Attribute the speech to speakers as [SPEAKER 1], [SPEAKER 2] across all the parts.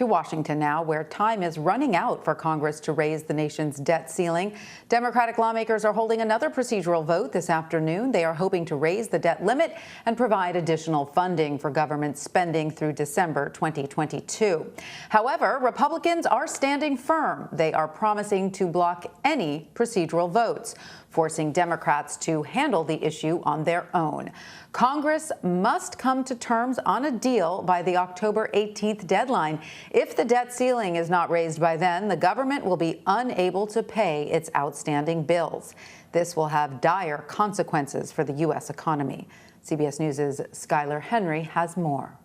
[SPEAKER 1] To Washington now, where time is running out for Congress to raise the nation's debt ceiling. Democratic lawmakers are holding another procedural vote this afternoon. They are hoping to raise the debt limit and provide additional funding for government spending through December 2022. However, Republicans are standing firm. They are promising to block any procedural votes, forcing Democrats to handle the issue on their own. Congress must come to terms on a deal by the October 18th deadline. If the debt ceiling is not raised by then, the government will be unable to pay its outstanding bills. This will have dire consequences for the U.S. economy. CBS News' Skyler Henry has more.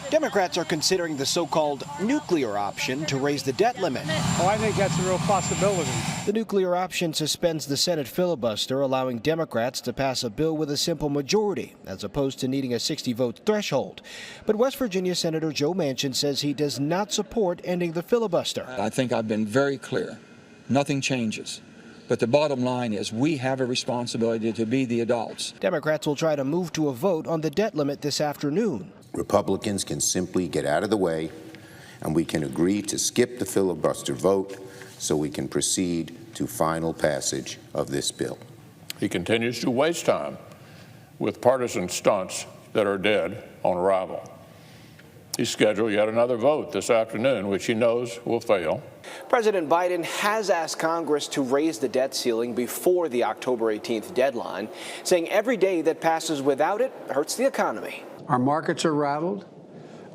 [SPEAKER 2] Democrats are considering the so-called nuclear option to raise the debt limit.
[SPEAKER 3] Oh, I think that's a real possibility.
[SPEAKER 2] The nuclear option suspends the Senate filibuster, allowing Democrats to pass a bill with a simple majority, as opposed to needing a 60-vote threshold. But West Virginia Senator Joe Manchin says he does not support ending the filibuster.
[SPEAKER 4] I think I've been very clear. Nothing changes. But the bottom line is we have a responsibility to be the adults.
[SPEAKER 2] Democrats will try to move to a vote on the debt limit this afternoon.
[SPEAKER 5] Republicans can simply get out of the way, and we can agree to skip the filibuster vote so we can proceed to final passage of this bill.
[SPEAKER 6] He continues to waste time with partisan stunts that are dead on arrival. He's scheduled yet another vote this afternoon, which he knows will fail.
[SPEAKER 2] President Biden has asked Congress to raise the debt ceiling before the October 18th deadline, saying every day that passes without it hurts the economy.
[SPEAKER 3] Our markets are rattled.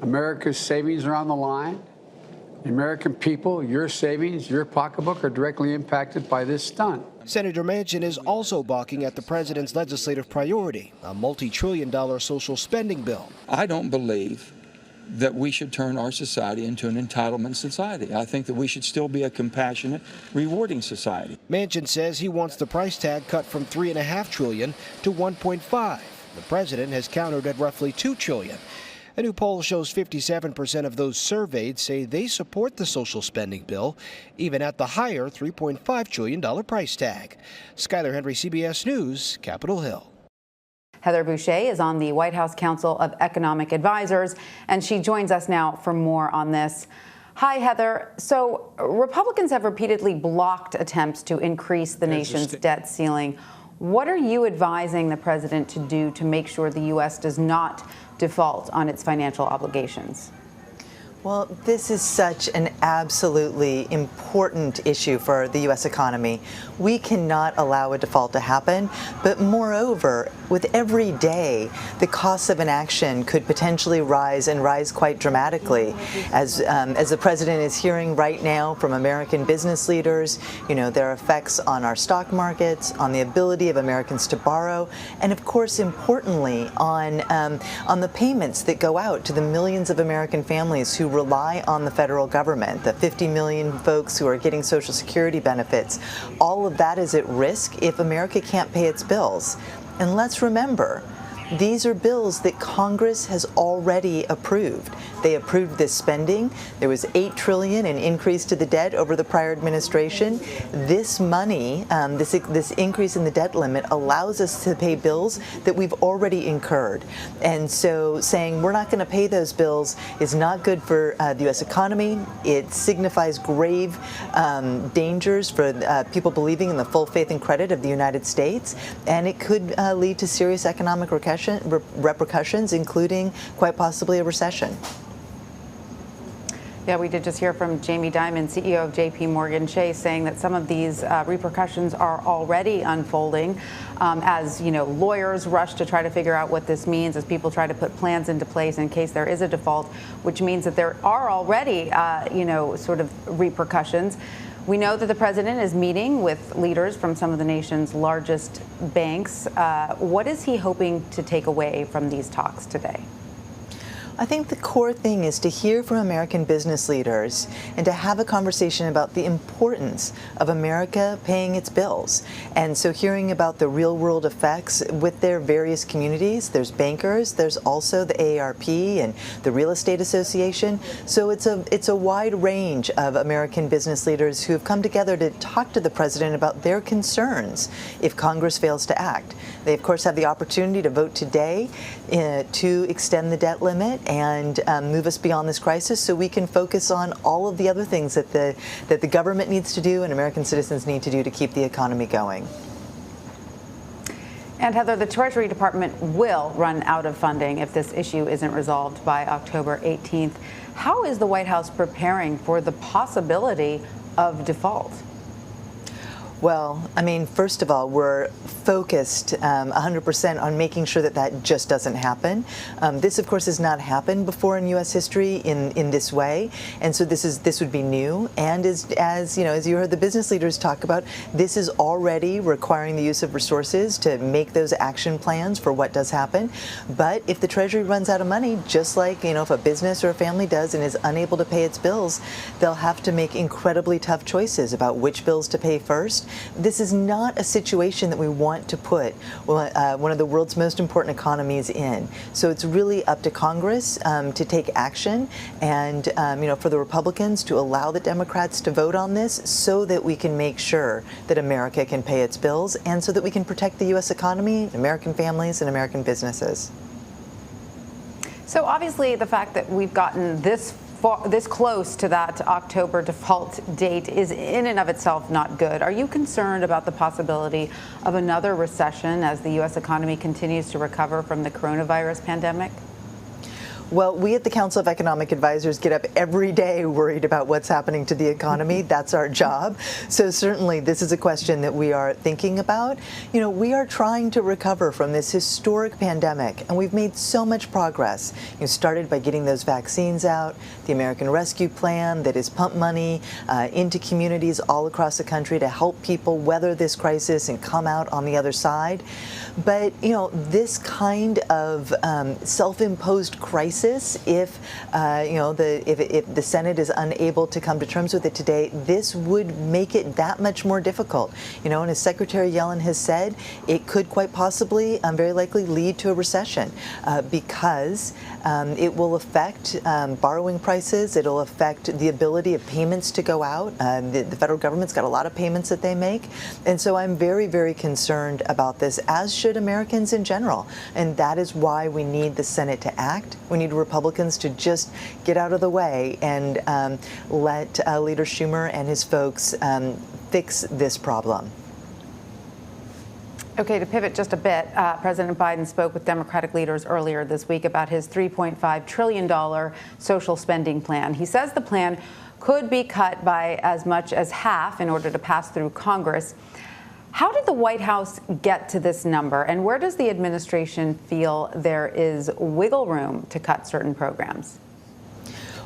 [SPEAKER 3] America's savings are on the line. The American people, your savings, your pocketbook are directly impacted by this stunt.
[SPEAKER 2] Senator Manchin is also balking at the president's legislative priority, a multi-trillion-dollar social spending bill.
[SPEAKER 4] I don't believe that we should turn our society into an entitlement society. I think that we should still be a compassionate, rewarding society.
[SPEAKER 2] Manchin says he wants the price tag cut from $3.5 trillion to $1.5. The president has countered at roughly $2 trillion. A new poll shows 57% of those surveyed say they support the social spending bill, even at the higher $3.5 trillion price tag. Skyler Henry, CBS News, Capitol Hill.
[SPEAKER 1] Heather Boushey is on the White House Council of Economic Advisors, and she joins us now for more on this. Hi, Heather. So Republicans have repeatedly blocked attempts to increase the nation's debt ceiling. What are you advising the president to do to make sure the U.S. does not default on its financial obligations?
[SPEAKER 7] Well, this is such an absolutely important issue for the U.S. economy. We cannot allow a default to happen, but moreover, with every day, the cost of inaction could potentially rise and rise quite dramatically. As the president is hearing right now from American business leaders, there are effects on our stock markets, on the ability of Americans to borrow, and of course, importantly, on the payments that go out to the millions of American families who rely on the federal government, the 50 million folks who are getting Social Security benefits. All of that is at risk if America can't pay its bills. And let's remember, these are bills that Congress has already approved. They approved this spending. There was $8 trillion in increase to the debt over the prior administration. This money, this increase in the debt limit allows us to pay bills that we've already incurred. And so saying we're not going to pay those bills is not good for the U.S. economy. It signifies grave dangers for people believing in the full faith and credit of the United States. And it could lead to serious economic repercussions, including quite possibly a recession.
[SPEAKER 1] Yeah, we did just hear from Jamie Dimon, CEO of J.P. Morgan Chase, saying that some of these repercussions are already unfolding as, lawyers rush to try to figure out what this means, as people try to put plans into place in case there is a default, which means that there are already, sort of repercussions. We know that the president is meeting with leaders from some of the nation's largest banks. What is he hoping to take away from these talks today?
[SPEAKER 7] I think the core thing is to hear from American business leaders and to have a conversation about the importance of America paying its bills. And so hearing about the real world effects with their various communities. There's bankers, there's also the AARP and the Real Estate Association. So it's a wide range of American business leaders who have come together to talk to the president about their concerns if Congress fails to act. They, of course, have the opportunity to vote today to extend the debt limit. and move us beyond this crisis so we can focus on all of the other things that the government needs to do and American citizens need to do to keep the economy going.
[SPEAKER 1] And Heather, the Treasury Department will run out of funding if this issue isn't resolved by October 18th. How is the White House preparing for the possibility of default?
[SPEAKER 7] Well, I mean, first of all, we're focused 100% on making sure that that just doesn't happen. This, of course, has not happened before in U.S. history in this way, and so this would be new. And as you heard the business leaders talk about, this is already requiring the use of resources to make those action plans for what does happen. But if the Treasury runs out of money, just like if a business or a family does and is unable to pay its bills, they'll have to make incredibly tough choices about which bills to pay first. This is not a situation that we want to put one of the world's most important economies in. So it's really up to Congress to take action and, for the Republicans to allow the Democrats to vote on this so that we can make sure that America can pay its bills and so that we can protect the U.S. economy, American families, and American businesses.
[SPEAKER 1] So obviously the fact that we've gotten this close to that October default date is in and of itself not good. Are you concerned about the possibility of another recession as the U.S. economy continues to recover from the coronavirus pandemic?
[SPEAKER 7] Well, we at the Council of Economic Advisors get up every day worried about what's happening to the economy. That's our job. So certainly this is a question that we are thinking about. We are trying to recover from this historic pandemic, and we've made so much progress. Started by getting those vaccines out, the American Rescue Plan that has pumped money into communities all across the country to help people weather this crisis and come out on the other side. But, this kind of self-imposed crisis, if the Senate is unable to come to terms with it today, this would make it that much more difficult. And as Secretary Yellen has said, it could quite possibly, very likely, lead to a recession because it will affect borrowing prices. It'll affect the ability of payments to go out. The federal government's got a lot of payments that they make, and so I'm very, very concerned about this, as should Americans in general. And that is why we need the Senate to act. We need Republicans to just get out of the way and let Leader Schumer and his folks fix this problem.
[SPEAKER 1] Okay, to pivot just a bit, President Biden spoke with Democratic leaders earlier this week about his $3.5 trillion social spending plan. He says the plan could be cut by as much as half in order to pass through Congress. How did the White House get to this number, and where does the administration feel there is wiggle room to cut certain programs?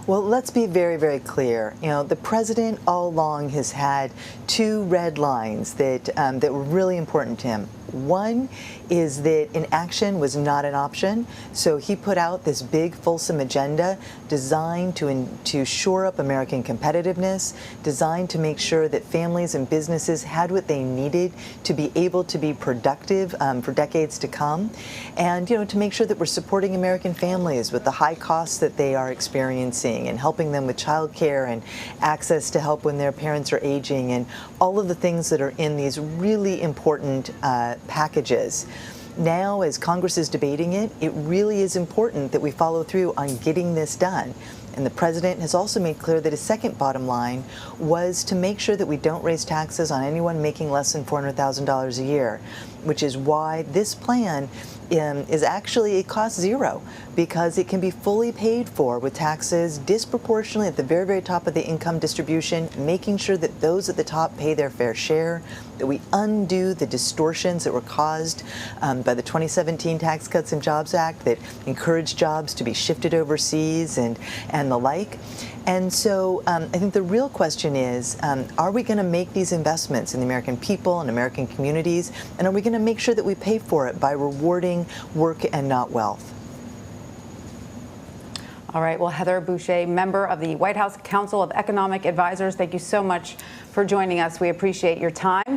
[SPEAKER 7] Well, let's be very, very clear. The president all along has had two red lines that were really important to him. One is that inaction was not an option, so he put out this big, fulsome agenda designed to shore up American competitiveness, designed to make sure that families and businesses had what they needed to be able to be productive for decades to come, and to make sure that we're supporting American families with the high costs that they are experiencing and helping them with child care and access to help when their parents are aging and all of the things that are in these really important packages. Now, as Congress is debating it, it really is important that we follow through on getting this done. And the president has also made clear that his second bottom line was to make sure that we don't raise taxes on anyone making less than $400,000 a year, which is why this plan is actually, it costs zero because it can be fully paid for with taxes disproportionately at the very, very top of the income distribution, making sure that those at the top pay their fair share, that we undo the distortions that were caused by the 2017 Tax Cuts and Jobs Act that encouraged jobs to be shifted overseas and the like. And so I think the real question is, are we going to make these investments in the American people and American communities, and are we going to make sure that we pay for it by rewarding work and not wealth?
[SPEAKER 1] All right. Well, Heather Boushey, member of the White House Council of Economic Advisors, thank you so much for joining us. We appreciate your time.